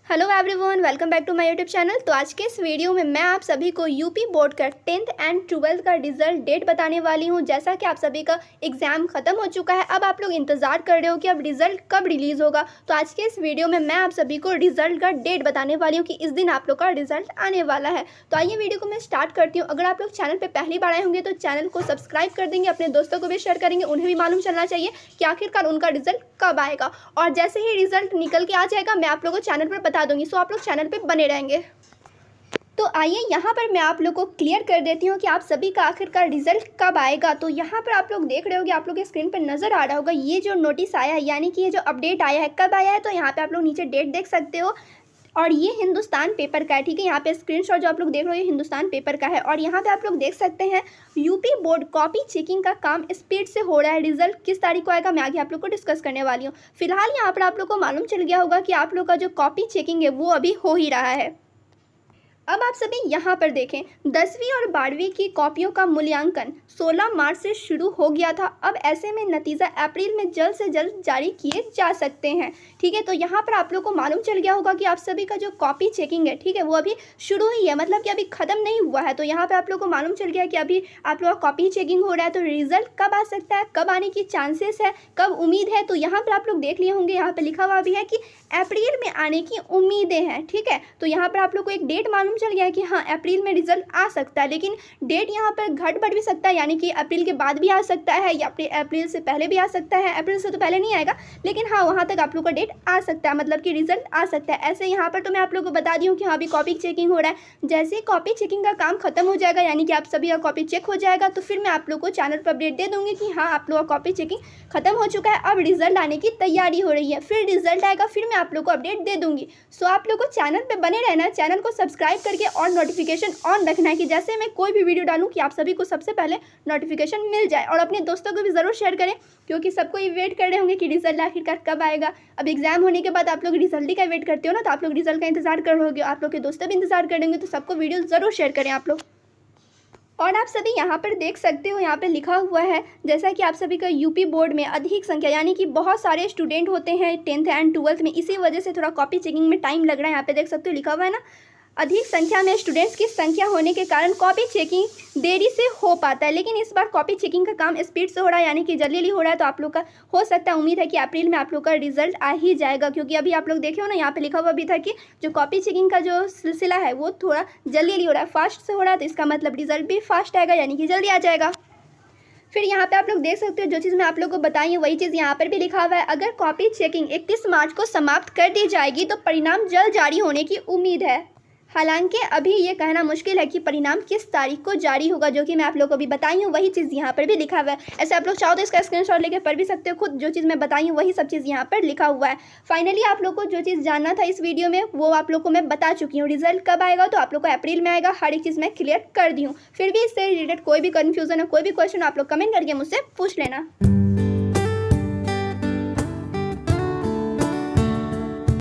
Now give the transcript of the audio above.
Hello everyone, welcome back to my YouTube channel. तो आज के इस वीडियो में मैं आप सभी को यूपी बोर्ड का 10th एंड 12th का रिजल्ट डेट बताने वाली हूं। जैसा कि आप सभी का एग्ज़ाम ख़त्म हो चुका है, अब आप लोग इंतज़ार कर रहे हो कि अब रिज़ल्ट कब रिलीज़ होगा। तो आज के इस वीडियो में मैं आप सभी को रिज़ल्ट का डेट बताने वाली हूँ कि इस दिन आप लोग का रिज़ल्ट आने वाला है। तो आइए वीडियो को मैं स्टार्ट करती हूँ। अगर आप लोग चैनल पर पहली बार आए होंगे तो चैनल को सब्सक्राइब कर देंगे, अपने दोस्तों को भी शेयर करेंगे, उन्हें भी मालूम चलना चाहिए कि आखिरकार उनका रिज़ल्ट कब आएगा। और जैसे ही रिज़ल्ट निकल के आ जाएगा मैं आप लोगों को चैनल पर बता दूंगी, सो आप लोग चैनल पे बने रहेंगे। तो आइए यहाँ पर मैं आप लोगों को क्लियर कर देती हूँ कि आप सभी का आखिरकार रिजल्ट कब आएगा। तो यहाँ पर आप लोग देख रहे होगे, आप लोग के स्क्रीन पर नज़र आ रहा होगा ये जो नोटिस आया है, यानी कि ये जो अपडेट आया है कब आया है। तो यहाँ पे आप लोग नीचे डेट देख सकते हो और ये हिंदुस्तान पेपर का है, ठीक है। यहाँ पे स्क्रीनशॉट जो आप लोग देख रहे हो ये हिंदुस्तान पेपर का है। और यहाँ पे आप लोग देख सकते हैं यूपी बोर्ड कॉपी चेकिंग का काम स्पीड से हो रहा है। रिजल्ट किस तारीख को आएगा मैं आगे आप लोग को डिस्कस करने वाली हूँ। फिलहाल यहाँ पर आप लोग को मालूम चल गया होगा कि आप लोग का जो कॉपी चेकिंग है वो अभी हो ही रहा है। अब आप सभी यहाँ पर देखें, 10वीं और 12वीं की कॉपियों का मूल्यांकन 16 मार्च से शुरू हो गया था। अब ऐसे में नतीजा अप्रैल में जल्द से जल्द जारी किए जा सकते हैं, ठीक है। तो यहाँ पर आप लोग को मालूम चल गया होगा कि आप सभी का जो कॉपी चेकिंग है, ठीक है, वो अभी शुरू ही है, मतलब कि अभी ख़त्म नहीं हुआ है। तो यहाँ पर आप लोग को मालूम चल गया कि अभी आप लोग का कॉपी चेकिंग हो रहा है। तो रिजल्ट कब आ सकता है, कब आने की चांसेस है, कब उम्मीद है, तो यहाँ पर आप लोग देख लिए होंगे, यहाँ पर लिखा हुआ भी है कि अप्रैल में आने की उम्मीदें हैं, ठीक है। तो यहाँ पर आप लोग को एक डेट मालूम चल गया है कि हाँ अप्रैल में रिजल्ट आ सकता है, लेकिन डेट यहाँ पर घट बढ़ भी सकता है, यानी कि अप्रैल के बाद भी आ सकता है या अप्रैल से पहले भी आ सकता है। अप्रैल से तो पहले नहीं आएगा, लेकिन हाँ वहाँ तक आप लोग का डेट आ सकता है, मतलब कि रिजल्ट आ सकता है। ऐसे यहाँ पर तो मैं आप लोग को बता दी हूँ कि हाँ अभी कॉपी चेकिंग हो रहा है। जैसे ही कॉपी चेकिंग का काम खत्म हो जाएगा, यानी कि आप सभी का कॉपी चेक हो जाएगा, तो फिर मैं आप लोग को चैनल पर अपडेट दे दूँगी कि हाँ आप लोग का कॉपी चेकिंग खत्म हो चुका है, अब रिजल्ट आने की तैयारी हो रही है। फिर रिजल्ट आएगा, फिर मैं आप लोग को अपडेट दे दूँगी। सो आप लोग को चैनल पर बने रहना, चैनल को सब्सक्राइब करके और नोटिफिकेशन ऑन रखना है कि जैसे मैं कोई भी वीडियो डालूं कि आप सभी को सबसे पहले नोटिफिकेशन मिल जाए। और अपने दोस्तों को भी ज़रूर शेयर करें, क्योंकि सबको ये वेट कर रहे होंगे कि रिजल्ट आखिरकार कब आएगा। अब एग्जाम होने के बाद आप लोग रिजल्ट ही का वेट करते हो ना, तो आप लोग रिजल्ट का इंतजार कर रहे होगे, आप लोग के दोस्त भी इंतजार करेंगे। तो सबको वीडियो ज़रूर शेयर करें आप लोग। और आप सभी यहाँ पर देख सकते हो, यहाँ पे लिखा हुआ है जैसा कि आप सभी का यूपी बोर्ड में अधिक संख्या, यानी कि बहुत सारे स्टूडेंट होते हैं 10th एंड 12th में, इसी वजह से थोड़ा कॉपी चेकिंग में टाइम लग रहा है। यहाँ पे देख सकते हो लिखा हुआ है ना, अधिक संख्या में स्टूडेंट्स की संख्या होने के कारण कॉपी चेकिंग देरी से हो पाता है। लेकिन इस बार कॉपी चेकिंग का काम स्पीड से हो रहा है, यानी कि जल्दी हो रहा है। तो आप लोग का हो सकता है, उम्मीद है कि अप्रैल में आप लोग का रिजल्ट आ ही जाएगा, क्योंकि अभी आप लोग देखे हो ना, यहाँ पे लिखा हुआ भी था कि जो कॉपी चेकिंग का जो सिलसिला है वो थोड़ा जल्दी हो रहा है, फास्ट से हो रहा है। तो इसका मतलब रिजल्ट भी फास्ट आएगा, यानी कि जल्दी आ जाएगा। फिर यहाँ पे आप लोग देख सकते हो जो चीज़ मैं आप लोग को बताई है वही चीज़ यहाँ पर भी लिखा हुआ है। अगर कॉपी चेकिंग 31 मार्च को समाप्त कर दी जाएगी तो परिणाम जल्द जारी होने की उम्मीद है। हालांकि अभी ये कहना मुश्किल है कि परिणाम किस तारीख को जारी होगा, जो कि मैं आप लोग को अभी बताई हूँ वही चीज़ यहाँ पर भी लिखा हुआ है। ऐसे आप लोग चाहो तो इसका स्क्रीनशॉट लेके पढ़ भी सकते हो खुद, जो चीज़ मैं बताई हूँ वही सब चीज़ यहाँ पर लिखा हुआ है। फाइनली आप लोग को जो चीज़ जानना था इस वीडियो में वो आप लोग को मैं बता चुकी हूँ। रिजल्ट कब आएगा तो आप लोग को अप्रैल में आएगा, हर एक चीज़ मैं क्लियर कर दी हूँ। फिर भी इससे रिलेटेड कोई भी कन्फ्यूजन है, कोई भी क्वेश्चन आप लोग कमेंट करके मुझसे पूछ लेना।